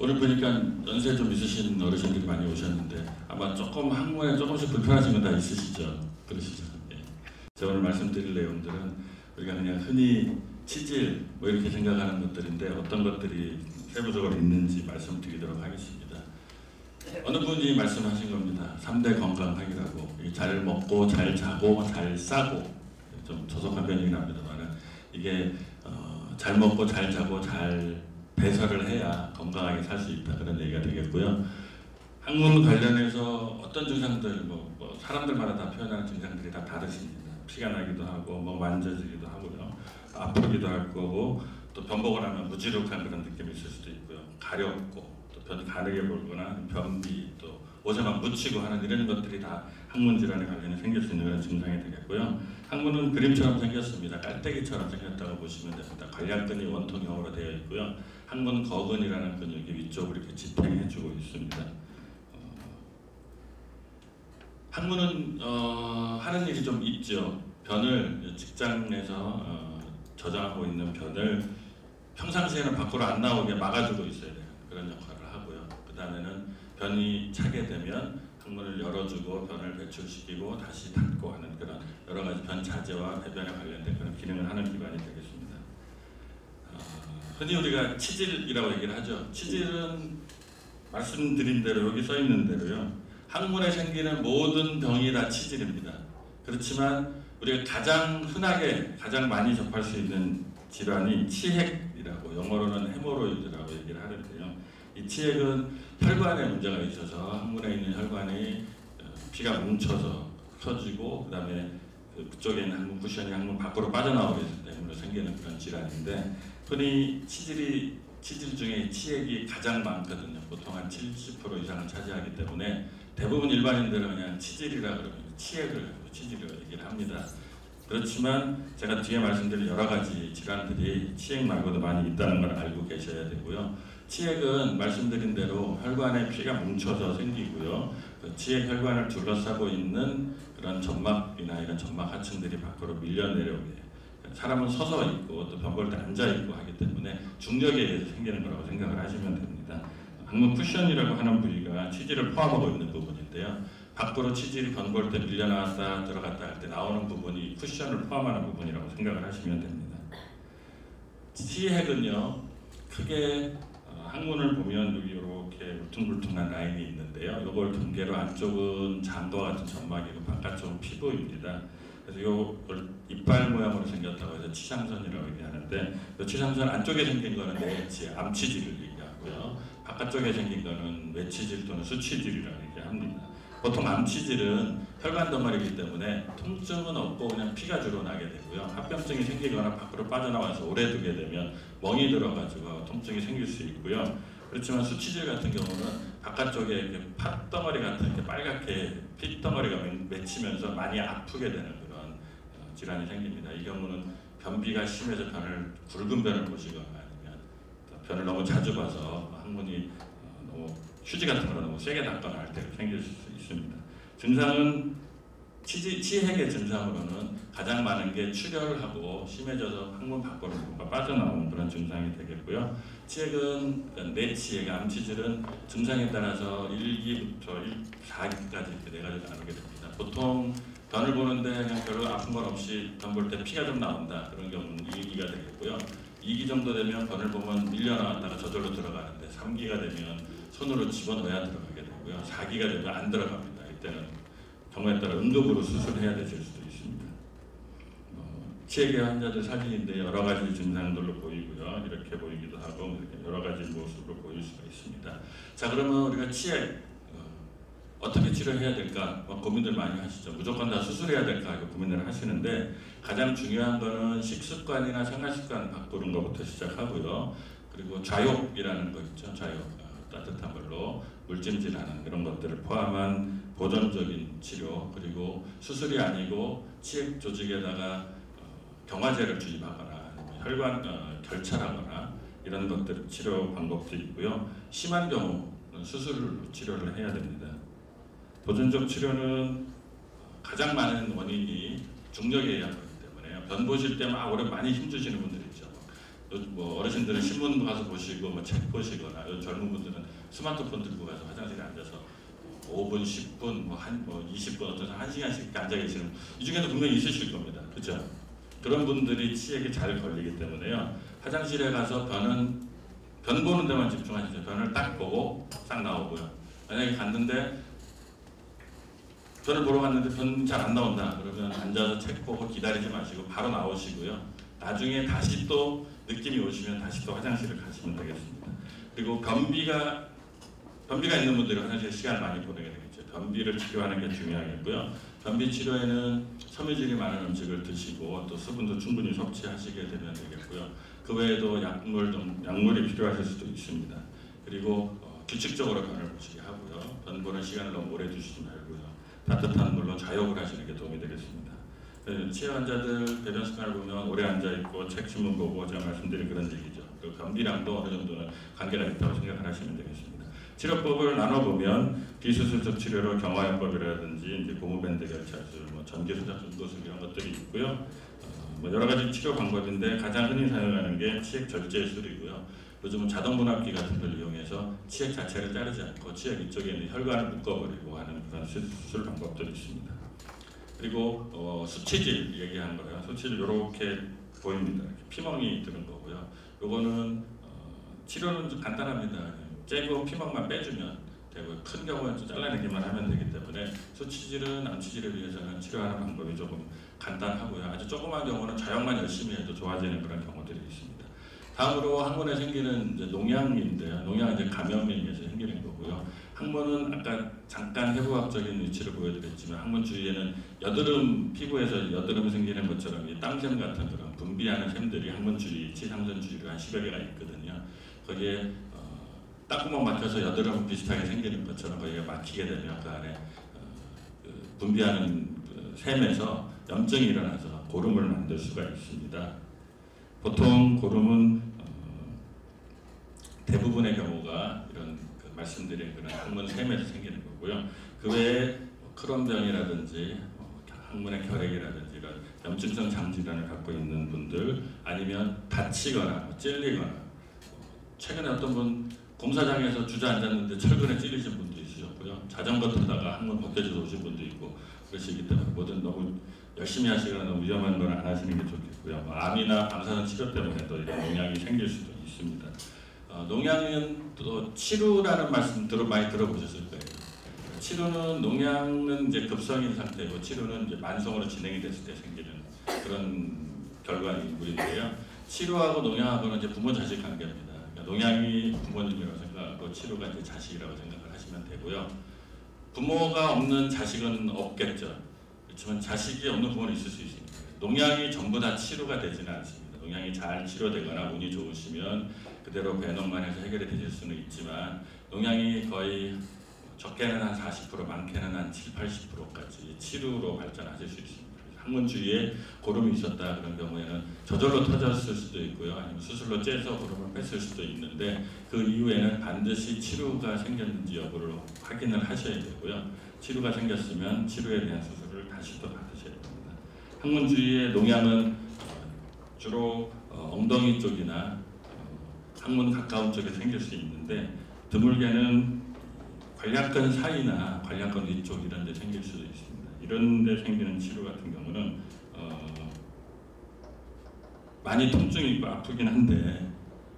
오늘 보니까 연세 좀 있으신 어르신들이 많이 오셨는데 아마 조금 항문에 조금씩 불편하신 건 다 있으시죠? 그러시죠? 예. 제가 오늘 말씀드릴 내용들은 우리가 그냥 흔히 치질 뭐 이렇게 생각하는 것들인데 어떤 것들이 세부적으로 있는지 말씀드리도록 하겠습니다. 어느 분이 말씀하신 겁니다. 3대 건강학이라고. 잘 먹고 잘 자고 잘 싸고, 좀 조속한 변형이 납니다만은 이게 잘 먹고 잘 자고 잘 배설을 해야 건강하게 살 수 있다, 그런 얘기가 되겠고요. 항문 관련해서 어떤 증상들, 뭐 사람들마다 다 표현하는 증상들이 다 다르십니다. 피가 나기도 하고 뭐 만져지기도 하고요, 아프기도 할 거고, 또 변복을 하면 무지룩한 그런 느낌이 있을 수도 있고요, 가렵고 또 변 가늘게 보거나 변비, 또 옷에 막 묻히고 하는 이런 것들이 다 항문 질환에 관련해 생길 수 있는 그런 증상이 되겠고요. 항문은 그림처럼 생겼습니다. 깔때기처럼 생겼다고 보시면 됩니다. 관략근이 원통형으로 되어 있고요. 항문 거근이라는 근육이 위쪽으로 이렇게 지탱해주고 있습니다. 항문은 하는 일이 좀 있죠. 변을 직장에서 저장하고 있는 변을 평상시에는 밖으로 안 나오게 막아주고 있어야 돼요. 그런 역할을 하고요. 그 다음에는 변이 차게 되면 항문을 열어주고 변을 배출시키고 다시 닫고 하는 그런 여러 가지 변 자제와 배변에 관련된 그런 기능을 하는 기관이 되겠습니다. 흔히 우리가 치질이라고 얘기를 하죠. 치질은 말씀드린 대로 여기 써 있는 대로요, 항문에 생기는 모든 병이 다 치질입니다. 그렇지만 우리가 가장 흔하게 가장 많이 접할 수 있는 질환이 치핵이라고, 영어로는 헤모로이드라고 얘기를 하는데요. 이 치핵은 혈관에 문제가 있어서 항문에 있는 혈관이 피가 뭉쳐서 터지고, 그 다음에 그쪽에 있는 항문 쿠션이 항문 밖으로 빠져나오게 때문에 생기는 그런 질환인데, 흔히 치질 중에 치핵이 가장 많거든요. 보통 한 70% 이상을 차지하기 때문에 대부분 일반인들은 그냥 치질이라 그러면 치핵을 치질이라고 얘기를 합니다. 그렇지만 제가 뒤에 말씀드릴 여러 가지 질환들이 치핵 말고도 많이 있다는 걸 알고 계셔야 되고요. 치핵은 말씀드린 대로 혈관에 피가 뭉쳐서 생기고요. 그 치핵 혈관을 둘러싸고 있는 그런 점막이나 이런 점막 하층들이 밖으로 밀려 내려오게, 사람은 서서 있고 또 변볼 때 앉아 있고 하기 때문에 중력에 의해서 생기는 거라고 생각을 하시면 됩니다. 항문 쿠션이라고 하는 부위가 치질을 포함하고 있는 부분인데요. 밖으로 치질이 변볼 때 밀려 나왔다 들어갔다 할 때 나오는 부분이 쿠션을 포함하는 부분이라고 생각을 하시면 됩니다. 치핵은요, 크게 항문을 보면 여기 이렇게 울퉁불퉁한 라인이 있는데요. 이걸 경계로 안쪽은 장과 같은 점막이고 바깥쪽은 피부입니다. 그래서 이걸 이빨 모양으로 생겼다고 해서 치상선이라고 얘기하는데, 이 치상선 안쪽에 생긴 거는 내치, 암치질을 얘기하고요. 바깥쪽에 생긴 거는 외치질 또는 수치질이라고 얘기합니다. 보통 암치질은 혈관 덩어리이기 때문에 통증은 없고 그냥 피가 주로 나게 되고요. 합병증이 생기거나 밖으로 빠져나와서 오래 두게 되면 멍이 들어가지고 통증이 생길 수 있고요. 그렇지만 수치질 같은 경우는 바깥쪽에 이렇게 팥덩어리 같은 이렇게 빨갛게 핏덩어리가 맺히면서 많이 아프게 되는 그런 질환이 생깁니다. 이 경우는 변비가 심해서 굵은 변을 보시거나 아니면 변을 너무 자주 봐서 항문이 너무 휴지 같은 거로 너무 세게 닦거나 할 때 생길 수 있습니다. 증상은 치핵의 증상으로는 가장 많은 게 출혈하고 심해져서 항문 밖으로 뭔가 빠져나오는 그런 증상이 되겠고요. 치핵은 내치핵, 암치질은 증상에 따라서 1기부터 4기까지 이렇게 네 가지가 나누게 됩니다. 보통 변을 보는데 그냥 별로 아픈 건 없이 변 볼 때 피가 좀 나온다, 그런 경우는 1기가 되겠고요. 2기 정도 되면 변을 보면 밀려 나왔다가 저절로 들어가는데 3기가 되면 손으로 집어넣어야 들어가게 되고요. 4기가 되면 안 들어갑니다. 이때는 경우에 따라 응급으로 수술해야 되실 수도 있습니다. 치핵의 환자들 사진인데 여러 가지 증상들로 보이고요. 이렇게 보이기도 하고 이렇게 여러 가지 모습으로 보일 수가 있습니다. 자, 그러면 우리가 치핵 어떻게 치료해야 될까 고민들 많이 하시죠. 무조건 다 수술해야 될까 하고 고민을 하시는데, 가장 중요한 거는 식습관이나 생활습관 바꾸는 것부터 시작하고요. 그리고 좌욕이라는 거 있죠. 좌욕, 따뜻한 물로 물찜질하는 그런 것들을 포함한 보존적인 치료, 그리고 수술이 아니고 치핵 조직에다가 경화제를 주입하거나 혈관 결찰하거나 이런 것들 치료 방법도 있고요. 심한 경우는 수술 치료를 해야 됩니다. 보존적 치료는 가장 많은 원인이 중력에 의한 거기 때문에요. 변 보실 때 막 오래 많이 힘주시는 분들 있죠. 뭐 어르신들은 신문 가서 보시고 뭐 책 보시거나 젊은 분들은 스마트폰 들고 가서 화장실에 앉아서 5분, 10분, 뭐 20분, 어떤 1시간씩 앉아 계시는 이 중에도 분명히 있으실 겁니다. 그렇죠? 그런 분들이 치액에 잘 걸리기 때문에요. 화장실에 가서 변 보는 데만 집중하시죠. 변을 딱 보고 딱 나오고요. 만약에 갔는데 변을 보러 갔는데 변 잘 안 나온다. 그러면 앉아서 책 보고 기다리지 마시고 바로 나오시고요. 나중에 다시 또 느낌이 오시면 다시 또 화장실을 가시면 되겠습니다. 그리고 변비가 있는 분들이 화장실에 시간을 많이 보내게 되겠죠. 변비를 치료하는 게 중요하겠고요. 변비 치료에는 섬유질이 많은 음식을 드시고 또 수분도 충분히 섭취하시게 되면 되겠고요. 그 외에도 약물이 필요하실 수도 있습니다. 그리고 규칙적으로 변을 보시게 하고요. 변 보는 시간을 너무 오래 두시지 말고요. 따뜻한 물로 자욕을 하시는 게 도움이 되겠습니다. 치아 환자들 배변 습관을 보면 오래 앉아 있고 책 신문 보고 제가 말씀드린 그런 얘기죠. 그리고 변비랑도 어느 정도는 관계가 있다고 생각을 하시면 되겠습니다. 치료법을 나눠보면 비수술적 치료로 경화요법이라든지 이제 고무밴드 결착술, 뭐 전기수작 중도술 이런 것들이 있고요. 뭐 여러 가지 치료 방법인데 가장 흔히 사용하는 게 치액 절제술이고요. 요즘은 자동분압기 같은 걸 이용해서 치액 자체를 자르지 않고 치액 위쪽에 있는 혈관을 묶어버리고 하는 그런 수술 방법들이 있습니다. 그리고 수치질 얘기하는 거예요. 수치질 이렇게 보입니다. 이렇게 피멍이 드는 거고요. 요거는 치료는 좀 간단합니다. 째고 피멍만 빼주면 되고 큰 경우는 좀 잘라내기만 하면 되기 때문에 수치질은 암치질에 비해서는 치료하는 방법이 조금 간단하고요. 아주 조그만 경우는 자역만 열심히 해도 좋아지는 그런 경우들이 있습니다. 다음으로 항문에 생기는 이제 농양인데요. 농양은 이제 감염에 의해서 생기는 거고요. 항문은 아까 잠깐 해부학적인 위치를 보여드렸지만 항문 주위에는 여드름, 피부에서 여드름 생기는 것처럼 이 땀샘 같은 그런 분비하는 샘들이 항문 주위, 치상전 주위로 한 10여 개가 있거든요. 거기에 땀구멍 막혀서 여드름 비슷하게 생기는 것처럼 거기가 막히게 되면 그 안에 분비하는 그 샘에서 염증이 일어나서 고름을 만들 수가 있습니다. 보통 고름은 대부분의 경우가 이런 말씀드린 그런 항문 샘에서 생기는 거고요. 그 외에 크론병이라든지 항문의 결핵이라든지 이런 염증성 장질환을 갖고 있는 분들 아니면 다치거나 찔리거나 최근에 어떤 분 공사장에서 주저앉았는데 철근에 찔리신 분도 있으셨고요. 자전거 타다가 항문 벗겨져서 오신 분도 있고 그러시기 때문에 뭐든 너무 열심히 하시거나 너무 위험한 건 안 하시는 게 좋겠고요. 암이나 방사선 치료 때문에 또 이런 농양이 생길 수도 있습니다. 농양은 또 치료라는 말씀 많이 들어보셨을 거예요. 치료는 농양은 이제 급성인 상태고 치료는 이제 만성으로 진행이 됐을 때 생기는 그런 결과물인데요. 치료하고 농양하고는 이제 부모 자식 관계입니다. 그러니까 농양이 부모님이라고 생각하고 치료가 이제 자식이라고 생각을 하시면 되고요. 부모가 없는 자식은 없겠죠. 그렇지만 자식이 없는 부모는 있을 수 있습니다. 농양이 전부 다 치료가 되지는 않습니다. 농양이 잘 치료되거나 운이 좋으시면 그대로 배농만 해서 해결이 되실 수는 있지만 농양이 거의 적게는 한 40%, 많게는 한 7, 80%까지 치료로 발전하실 수 있습니다. 항문 주위에 고름이 있었다 그런 경우에는 저절로 터졌을 수도 있고요. 아니면 수술로 째서 고름을 뺐을 수도 있는데 그 이후에는 반드시 치료가 생겼는지 여부를 확인을 하셔야 되고요. 치료가 생겼으면 치료에 대한 수술을 다시 또 받으셔야 됩니다. 항문 주위의 농양은 주로 엉덩이 쪽이나 항문 가까운 쪽에 생길 수 있는데 드물게는 관략근 사이나 관략근 위쪽 이런 데 생길 수도 있습니다. 이런 데 생기는 치료 같은 경우는 많이 통증이 있고 아프긴 한데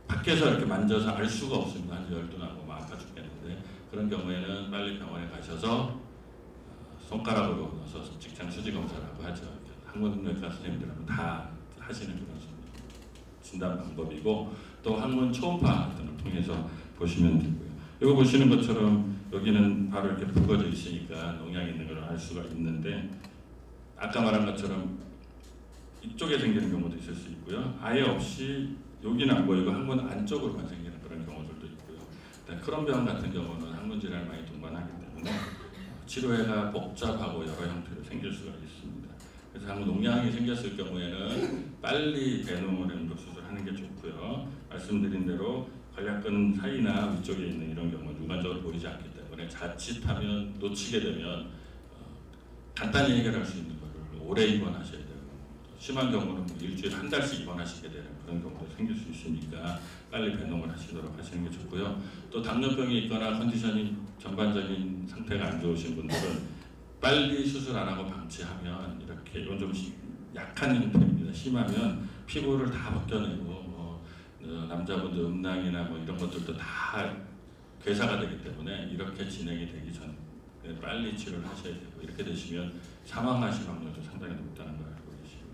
밖에서 이렇게 만져서 알 수가 없습니다. 한 열도 나고 막 아파 죽겠는데 그런 경우에는 빨리 병원에 가셔서 손가락으로 넣어서 직장 수지 검사라고 하죠. 항문외과 선생님들은 다 하시는 그런 진단 방법이고 또 항문 초음파 등을 통해서 보시면 되고요. 이거 보시는 것처럼 여기는 바로 이렇게 붉어져 있으니까 농양이 있는 걸 알 수가 있는데 아까 말한 것처럼 이쪽에 생기는 경우도 있을 수 있고요. 아예 없이 여기는 안 보이고 항문 안쪽으로만 생기는 그런 경우들도 있고요. 크론병 같은 경우는 항문 질환을 많이 동반하기 때문에 치료가 복잡하고 여러 형태로 생길 수가 있습니다. 그래서 항문 농양이 생겼을 경우에는 빨리 배농으로 수술하는 게 좋고요. 말씀드린 대로 관략근 사이나 위쪽에 있는 이런 경우는 육안적으로 보이지 않기 때문에 자칫하면 놓치게 되면 간단히 해결할 수 있는 것을 오래 입원하셔야 되고 심한 경우는 뭐 일주일에 한 달씩 입원하시게 되는 그런 경우도 생길 수 있으니까 빨리 배농을 하시도록 하시는 게 좋고요. 또 당뇨병이 있거나 컨디션이 전반적인 상태가 안 좋으신 분들은 빨리 수술 안 하고 방치하면 이렇게 이건 좀 약한 형태입니다. 심하면 피부를 다 벗겨내고 남자분들 음낭이나 뭐 이런 것들도 다 괴사가 되기 때문에 이렇게 진행이 되기 전에 빨리 치료를 하셔야 되고 이렇게 되시면 사망하실 확률도 상당히 높다는 걸 알고 계시고요.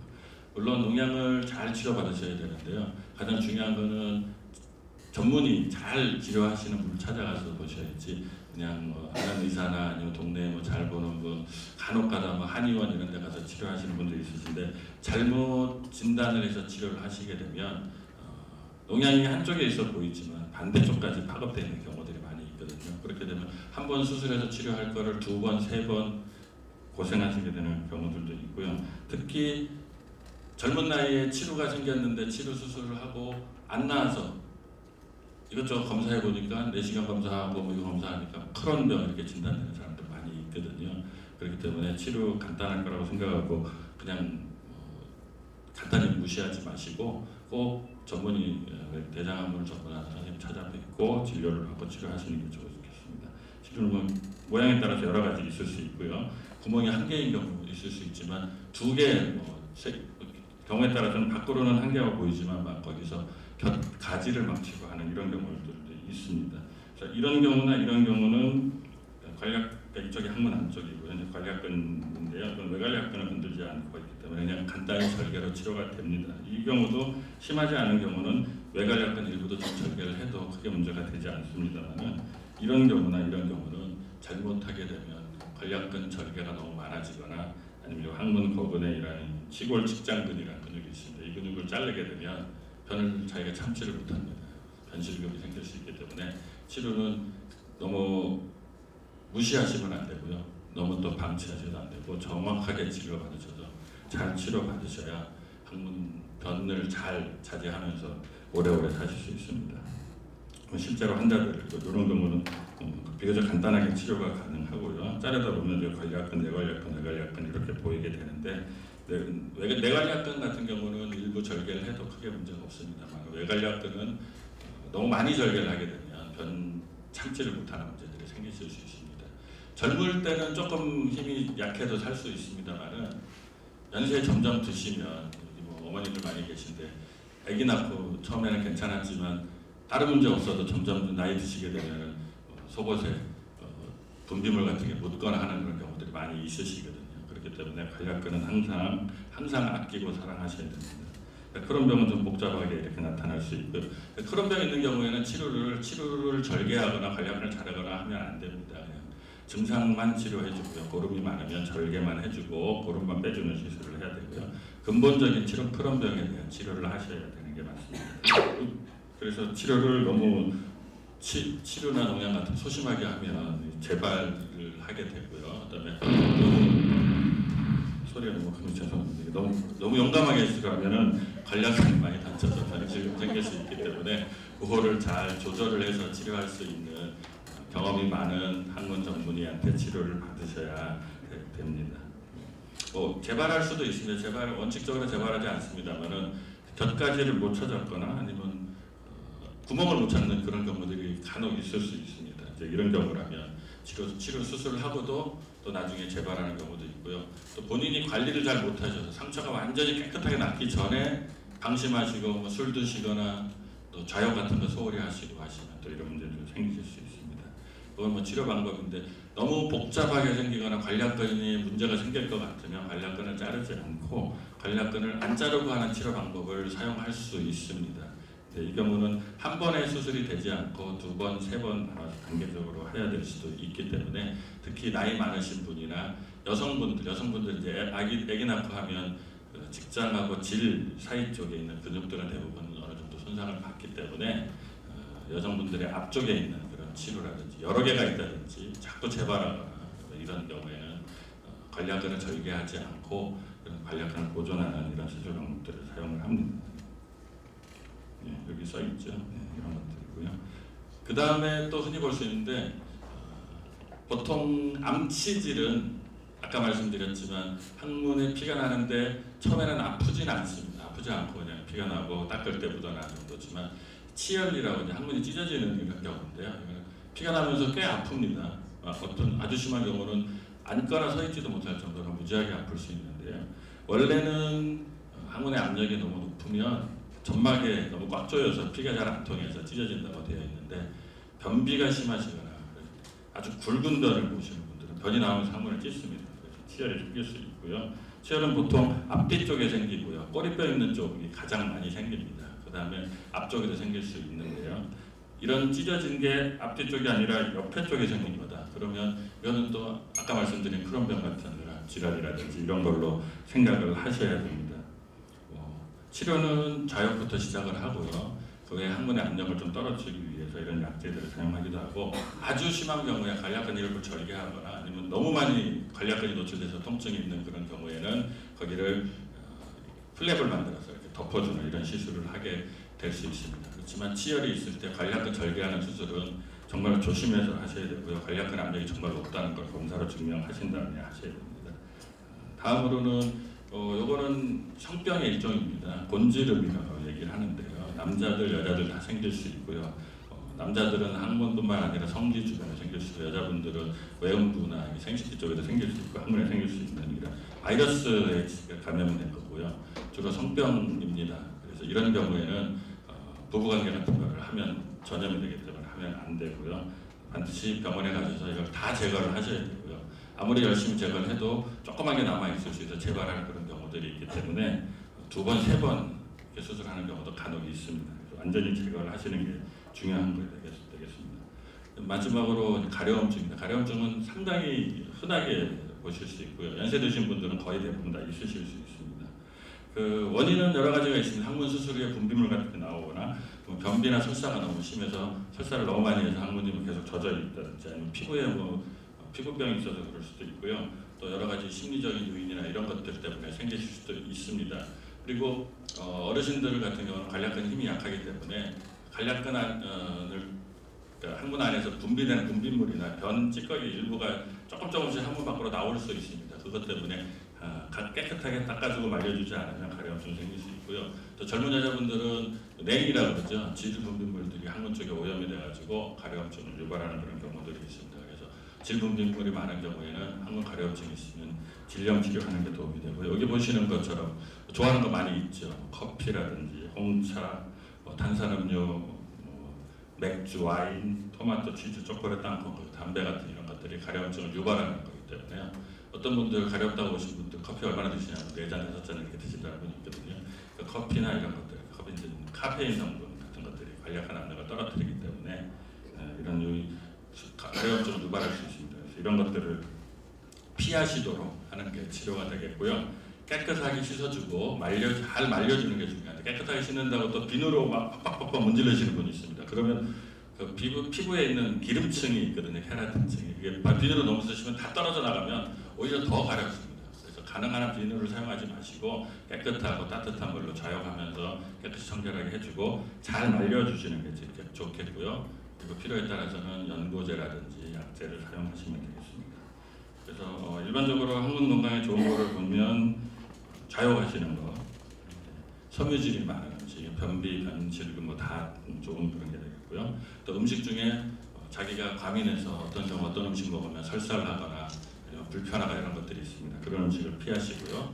물론 농약을 잘 치료받으셔야 되는데요. 가장 중요한 거는 전문의 잘 치료하시는 분을 찾아가서 보셔야지 그냥 아는 의사나 아니면 동네에 뭐 잘 보는 뭐 간혹가다 뭐 한의원 이런 데 가서 치료하시는 분들이 있으신데 잘못 진단을 해서 치료를 하시게 되면 농약이 한쪽에 있어 보이지만 반대쪽까지 파급되어 있는 경우들이 많이 있거든요. 그렇게 되면 한 번 수술해서 치료할 거를 2번, 3번 고생하시게 되는 경우들도 있고요. 특히 젊은 나이에 치루가 생겼는데 치루 수술을 하고 안 나와서 이것저것 검사해 보니까 내시경 검사하고 뭐 이거 검사하니까 크론병 이렇게 진단되는 사람들 많이 있거든요. 그렇기 때문에 치료 간단할 거라고 생각하고 그냥 간단히 무시하지 마시고 꼭 전문의 대장암을 전문한 선생님 찾아뵙고 진료를 받고 치료하시는 게 좋겠습니다. 치료는 모양에 따라서 여러 가지 있을 수 있고요. 구멍이 1개인 경우 있을 수 있지만 2개, 경우에 따라서는 밖으로는 1개가 보이지만 막 거기서 가지를 막 치고 하는 이런 경우들도 있습니다. 그래서 이런 경우는 관략근 이쪽이 항문 안쪽이고 현재 관략근인데요. 이건 외관략근을 건들지 않고 있기 때문에 그냥 간단히 절개로 치료가 됩니다. 이 경우도 심하지 않은 경우는 외관략근 일부도 좀 절개를 해도 크게 문제가 되지 않습니다만은 이런 경우는 잘못하게 되면 관략근 절개가 너무 많아지거나 아니면 항문 거근에 일하는 시골 직장근이라는 근육이 있습니다. 이 근육을 자르게 되면 변을 자기가 참지를 못합니다. 변실금이 생길 수 있기 때문에 치료는 너무 무시하시면 안 되고요. 너무 또 방치하셔도 안 되고 정확하게 치료받으셔서 잘 치료받으셔야 항문 변을 잘 자제하면서 오래오래 사실 수 있습니다. 실제로 환자들 이런 경우는 비교적 간단하게 치료가 가능하고요. 자르다 보면 관략근, 내관략근 이렇게 보이게 되는데 내관략근 같은 경우는 일부 절개를 해도 크게 문제가 없습니다만 외관략근은 너무 많이 절개를 하게 되면 변 참지를 못하는 문제들이 생기실 수 있습니다. 젊을 때는 조금 힘이 약해도 살 수 있습니다만은 연세 점점 드시면 뭐 어머니들 많이 계신데 아기 낳고 처음에는 괜찮았지만 다른 문제 없어도 점점 나이 드시게 되면 속옷에 분비물 같은 게 묻거나 하는 그런 경우들이 많이 있으시거든요. 그렇기 때문에 관략근은 항상 아끼고 사랑하셔야 됩니다. 크론병은 좀 복잡하게 이렇게 나타날 수 있고 크론병 있는 경우에는 치료를 절개하거나 관략근을 자르거나 하면 안 됩니다. 그냥 증상만 치료해주고요. 고름이 많으면 절개만 해주고 고름만 빼주는 시술을 해야 되고요. 근본적인 크론병에 대한 치료를 하셔야 되는 게 맞습니다. 그래서 치료를 너무 치료나 농약 같은 소심하게 하면 재발을 하게 되고요. 그다음에 소리가 너무 크면 죄송합니다. 너무 용감하게 치료하면은 관략근이 많이 다쳐서 변실금 생길 수 있기 때문에 그거를 잘 조절을 해서 치료할 수 있는 경험이 많은 항문 전문의한테 치료를 받으셔야 됩니다. 재발할 수도 있습니다. 원칙적으로 재발하지 않습니다만은 곁가지를 못 찾았거나 아니면 구멍을 못 찾는 그런 경우들이 간혹 있을 수 있습니다. 이제 이런 경우라면 치료 수술을 하고도 또 나중에 재발하는 경우도 있고요. 또 본인이 관리를 잘 못하셔서 상처가 완전히 깨끗하게 낫기 전에 방심하시고 뭐 술 드시거나 또 좌욕 같은 거 소홀히 하시고 하시면 또 이런 문제도 생기실 수 있습니다. 그건 뭐 치료 방법인데 너무 복잡하게 생기거나 관략근이 문제가 생길 것 같으면 관략근을 자르지 않고 관략근을 안 자르고 하는 치료 방법을 사용할 수 있습니다. 이 경우는 한 번에 수술이 되지 않고 2번, 3번 나눠서 단계적으로 해야 될 수도 있기 때문에 특히 나이 많으신 분이나 여성분들 이제 아기 낳고 하면 직장하고 질 사이 쪽에 있는 근육들은 대부분 어느 정도 손상을 받기 때문에 여성분들의 앞쪽에 있는 그런 치료라든지 여러 개가 있다든지 자꾸 재발하거나 이런 경우에는 관략근을 절개하지 않고 그런 관략근을 보존하는 이런 수술 방법들을 사용을 합니다. 여기 써 있죠. 이런 것들이고요. 그 다음에 또 흔히 볼 수 있는데 보통 암치질은 아까 말씀드렸지만 항문에 피가 나는데 처음에는 아프진 않습니다. 아프지 않고 그냥 피가 나고 닦을 때 묻어나는 정도지만 치열이라고 이제 항문이 찢어지는 이런 경우인데요. 피가 나면서 꽤 아픕니다. 어떤 아주 심한 경우는 앉거나 서 있지도 못할 정도로 무지하게 아플 수 있는데요. 원래는 항문의 압력이 너무 높으면 점막에 너무 꽉 조여서 피가 잘 안 통해서 찢어진다고 되어 있는데 변비가 심하시거나 아주 굵은 변을 보시는 분들은 변이 나오면서 항문을 찢습니다. 그래서 치열이 생길 수 있고요. 치열은 보통 앞뒤 쪽에 생기고요. 꼬리뼈 있는 쪽이 가장 많이 생깁니다. 그 다음에 앞쪽에도 생길 수 있는데요. 이런 찢어진 게 앞뒤 쪽이 아니라 옆에 쪽에 생긴 거다. 그러면 이거는 또 아까 말씀드린 크론병 같은 질환이라든지 이런 걸로 생각을 하셔야 됩니다. 치료는 좌욕부터 시작을 하고요. 그에 항문의 압력을 좀 떨어뜨리기 위해서 이런 약제들을 사용하기도 하고 아주 심한 경우에 관략근 일부 절개하거나 아니면 너무 많이 관략근이 노출돼서 통증이 있는 그런 경우에는 거기를 플랩을 만들어서 이렇게 덮어주는 이런 시술을 하게 될 수 있습니다. 그렇지만 치열이 있을 때 관략근 절개하는 수술은 정말 조심해서 하셔야 되고요. 관략근 압력이 정말 높다는 걸 검사로 증명하신 다음에 하셔야 됩니다. 다음으로는 요거는 성병의 일종입니다. 곤지름이라고 얘기를 하는데요. 남자들, 여자들 다 생길 수 있고요. 남자들은 항문뿐만 아니라 성기 주변에 생길 수 있고 여자분들은 외음부나 생식기 쪽에도 생길 수 있고 항문에 생길 수 있는 이런 바이러스에 감염된 거고요. 주로 성병입니다. 그래서 이런 경우에는 부부관계 같은 거를 하면 전염이 되기 때문에 하면 안 되고요. 반드시 병원에 가셔서 이걸 다 제거를 하셔야 되고요. 아무리 열심히 제거를 해도 조그맣게 남아있을 수 있어서 재발하는 그런 경우들이 있기 때문에 2번, 3번 수술하는 경우도 간혹 있습니다. 그래서 완전히 제거를 하시는 게 중요한 거 되겠습니다. 마지막으로 가려움증입니다. 가려움증은 상당히 흔하게 보실 수 있고요. 연세 드신 분들은 거의 대부분 다 있으실 수 있습니다. 그 원인은 여러 가지가 있습니다. 항문 수술 후에 분비물 같은 게 나오거나 변비나 설사가 너무 심해서 설사를 너무 많이 해서 항문이 계속 젖어 있다든지 아니면 피부에 피부병이 있어서 그럴 수도 있고요. 또 여러 가지 심리적인 요인이나 이런 것들 때문에 생기실 수도 있습니다. 그리고 어르신들 같은 경우는 관략근 힘이 약하기 때문에 관략근을 항문 안에서 분비되는 분비물이나 변 찌꺼기 일부가 조금씩 항문 밖으로 나올 수 있습니다. 그것 때문에 깨끗하게 닦아주고 말려주지 않으면 가려움증이 생길 수 있고요. 또 젊은 여자분들은 냉이라고 그러죠. 질 분비물들이 항문 쪽에 오염이 돼가지고 가려움증을 유발하는 그런 경우들이 있습니다. 그래서 질 분비물이 많은 경우에는 항문 가려움증이 있으면 질염 치료하는 게 도움이 되고요. 여기 보시는 것처럼 좋아하는 거 많이 있죠. 커피라든지 홍차, 탄산음료, 맥주, 와인, 토마토, 치즈, 초콜릿, 땅콩, 담배 같은 이런 것들이 가려움증을 유발하는 거기 때문에 어떤 분들 가렵다고 오신 분들 커피 얼마나 드시냐고 4잔, 5잔 이렇게 드신다는 분이 있거든요. 그 커피나 이런 것들, 카페인 성분 같은 것들이 관략근 압력을 떨어뜨리기 때문에 이런 가려움증을 유발할 수 있습니다. 그래서 이런 것들을 피하시도록 하는 게 치료가 되겠고요. 깨끗하게 씻어주고 잘 말려주는 게 중요한데 깨끗하게 씻는다고 또 비누로 막 팍팍팍 문질러시는 분이 있습니다. 그러면 그 피부에 있는 기름층이 있거든요. 케라틴층이. 이게 비누로 너무 쓰시면 다 떨어져 나가면 오히려 더 가렵습니다. 그래서 가능한 한 비누를 사용하지 마시고 깨끗하고 따뜻한 물로 좌욕하면서 깨끗이 청결하게 해주고 잘 말려주시는 게 좋겠고요. 그리고 필요에 따라서는 연고제라든지 약제를 사용하시면 되겠습니다. 그래서 일반적으로 항문 건강에 좋은 거를 보면 좌욕하시는 거, 섬유질이 많은 음식, 변비, 변질금 다 좋은 그런 게 되겠고요. 또 음식 중에 자기가 과민해서 어떤 경우 어떤 음식 먹으면 설사를 하거나 불편하거나 이런 것들이 있습니다. 그런 음식을 피하시고요.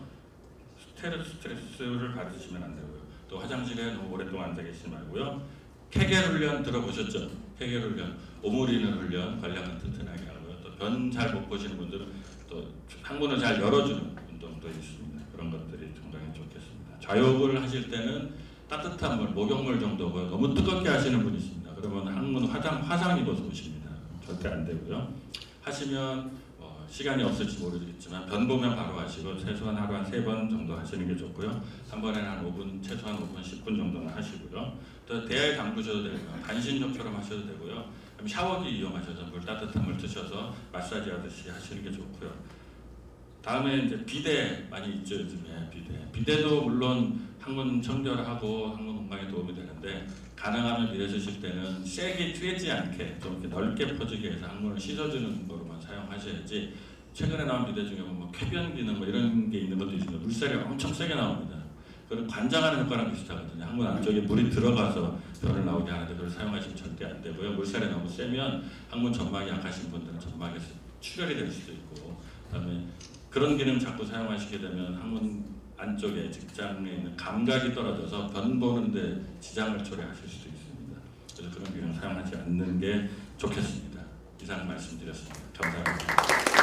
스트레스를 받으시면 안 되고요. 또 화장실에 너무 오랫동안 앉아 계시지 말고요. 케겔 훈련 들어보셨죠? 케겔 훈련, 오므리는 훈련, 관략근 튼튼하게 하고요. 또 변 잘 못 보시는 분들은 또 항문을 잘 열어주는 운동도 있습니다. 그런 것들이 건강에 좋겠습니다. 좌욕을 하실 때는 따뜻한 물, 목욕물 정도고요. 너무 뜨겁게 하시는 분이 있습니다. 그러면 항문 화상 입어서 오십니다. 절대 안 되고요. 하시면 시간이 없을지 모르겠지만 변 보면 바로 하시고 최소한 하루 한 3번 정도 하시는 게 좋고요. 한 번에 한 5분, 최소한 5분, 10분 정도는 하시고요. 또 대야에 담그셔도 되고요. 간신욕처럼 하셔도 되고요. 샤워기 이용하셔서 따뜻한 물 드셔서 마사지 하듯이 하시는 게 좋고요. 다음에 이제 비데 많이 있죠. 요즘에 비데도 물론 항문 청결하고 항문 건강에 도움이 되는데 가능하면 비데 쓰실 때는 세게 쬐지 않게 좀 이렇게 넓게 퍼지게 해서 항문을 씻어주는 거로만 사용하셔야지 최근에 나온 비대 중에 뭐 쾌변 기능 뭐 이런 게 있는 것도 있습니다. 물살이 엄청 세게 나옵니다. 그건 관장하는 효과랑 비슷하거든요. 항문 안쪽에 물이 들어가서 변을 나오게 하는데 그걸 사용하시면 절대 안 되고요. 물살이 너무 세면 항문 점막이 약하신 분들은 점막에서 출혈이 될 수도 있고, 그다음에 그런 기능 자꾸 사용하시게 되면 항문 안쪽에 직장에 있는 감각이 떨어져서 변 보는데 지장을 초래하실 수도 있습니다. 그래서 그런 기능 사용하지 않는 게 좋겠습니다. 이상 말씀드렸습니다. 감사합니다.